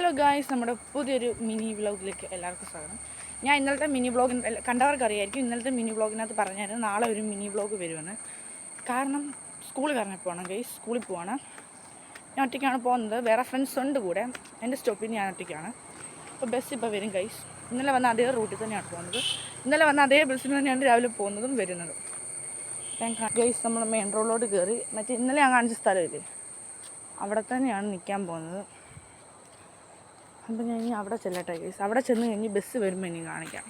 Hello guys, നമ്മുടെ പുതിയൊരു mini വ്ളോഗിലേക്ക് എല്ലാവർക്കും സ്വാഗതം. ഞാൻ ഇന്നലത്തെ മിനി വ്ളോഗിൽ കണ്ടവർക്ക് അറിയായിരിക്കും. ഇന്നലത്തെ മിനി വ്ളോഗിനകത്ത് പറഞ്ഞായിരുന്നു നാളെ ഒരു മിനി വ്ളോഗ് വരുമെന്ന്. കാരണം സ്കൂളിൽ പോകണം ഗൈസ്, സ്കൂളിൽ പോവാണ്. ഞാൻ ഒറ്റയ്ക്കാണ് പോകുന്നത്, വേറെ ഫ്രണ്ട്സ് ഉണ്ട് കൂടെ. എൻ്റെ സ്റ്റോപ്പിൽ ഞാൻ ഒറ്റയ്ക്കാണ്. അപ്പോൾ ബസ് ഇപ്പോൾ വരും ഗൈസ്. ഇന്നലെ വന്ന അതേ റൂട്ടിൽ തന്നെയാണ് പോകുന്നത്. ഇന്നലെ വന്ന അതേ ബസ്സിൽ തന്നെയാണ് രാവിലെ പോകുന്നതും വരുന്നതും. ഗൈസ്, നമ്മൾ മെയിൻ റോഡിലോട്ട് കയറി. മറ്റേ ഇന്നലെ ഞാൻ കാണിച്ച സ്ഥലമില്ലേ, അവിടെ തന്നെയാണ് നിൽക്കാൻ പോകുന്നത്. അപ്പം ഞാൻ ഇനി അവിടെ ചെല്ലട്ടെ ഗൈസ്. അവിടെ ചെന്ന് കഴിഞ്ഞ് ബസ് വരുമ്പോൾ ഇനി കാണിക്കാം.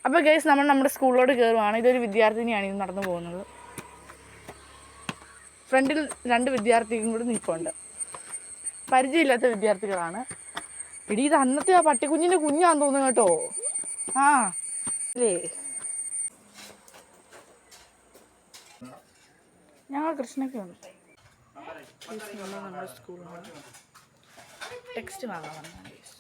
അപ്പോൾ ഗൈസ്, നമ്മൾ നമ്മുടെ സ്കൂളിലോട്ട് കയറുവാണ്. ഇതൊരു വിദ്യാർത്ഥിനിയാണ് ഇത് നടന്നു പോകുന്നത്. ഫ്രണ്ടിൽ 2 വിദ്യാർത്ഥികളും കൂടി നിൽപ്പുണ്ട്. പരിചയമില്ലാത്ത വിദ്യാർത്ഥികളാണ്. ഇടി ഇത് അന്നത്തെ ആ പട്ടിക്കുഞ്ഞിൻ്റെ കുഞ്ഞാന്ന് തോന്നുന്നു കേട്ടോ. ആ അല്ലേ, ഞങ്ങൾ കൃഷ്ണയ്ക്ക് വന്നു. നമ്മുടെ സ്കൂളിലാണ് ടെക്സ്റ്റ് വാങ്ങാൻ വന്നതാണ് ഗൈസ്.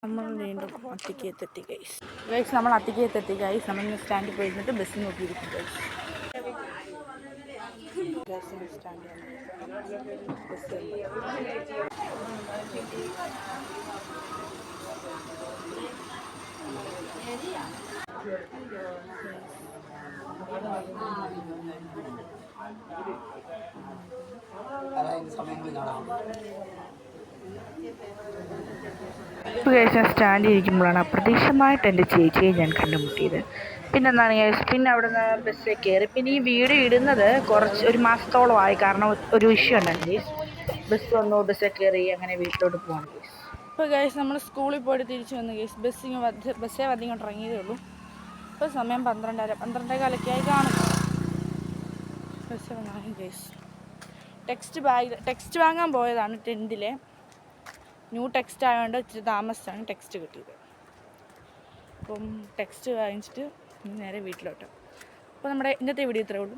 നമ്മൾ വീണ്ടും അത്തിക്കയത്തെത്തി ഗൈസ്. നമ്മൾ അത്തിക്കയത്തെത്തി ഗൈസ്. നമ്മൾ സ്റ്റാൻഡിൽ പോയിരുന്നിട്ട് ബസ് നോക്കിയിരിക്കും ഗൈസ്. ഇപ്പോൾ ഞാൻ സ്റ്റാൻഡിൽ ഇരിക്കുമ്പോഴാണ് അപ്രതീക്ഷിതമായിട്ട് എൻ്റെ ചേച്ചിയെ ഞാൻ കണ്ടുമുട്ടിയത്. പിന്നെന്താണ് പിന്നെ അവിടെ നിന്ന് ബസ്സിൽ കയറി. പിന്നെ ഈ വീഡിയോ ഇടുന്നത് ഒരു മാസത്തോളമായി. കാരണം ഒരു ഇഷ്യൂ ഉണ്ടായിരുന്നു ഗൈസ്. ബസ് വന്നു, ബസ്സിൽ കയറി, അങ്ങനെ വീട്ടിലോട്ട് പോകണം ഗൈസ്. ഇപ്പോൾ ഗൈസ്, നമ്മൾ സ്കൂളിൽ പോയിട്ട് തിരിച്ചു വന്നു ഗൈസ്. ബസ്സേ വന്നിങ്ങോട്ട് ഇറങ്ങിയതേ ഉള്ളൂ. ഇപ്പോൾ സമയം 12:30 ആയി കാണും. ബസ് വാങ്ങി ഗൈസ്. ടെക്സ്റ്റ് വാങ്ങാൻ പോയതാണ് 10th ന്യൂ ടെക്സ്റ്റ് ആയതുകൊണ്ട് ഇച്ചിരി താമസിച്ചാണ് ടെക്സ്റ്റ് കിട്ടിയത്. അപ്പം ടെക്സ്റ്റ് വാങ്ങിച്ചിട്ട് നേരെ വീട്ടിലോട്ട്. അപ്പോൾ നമ്മുടെ ഇന്നത്തെ വീഡിയോ ഇത്രയേ ഉള്ളൂ.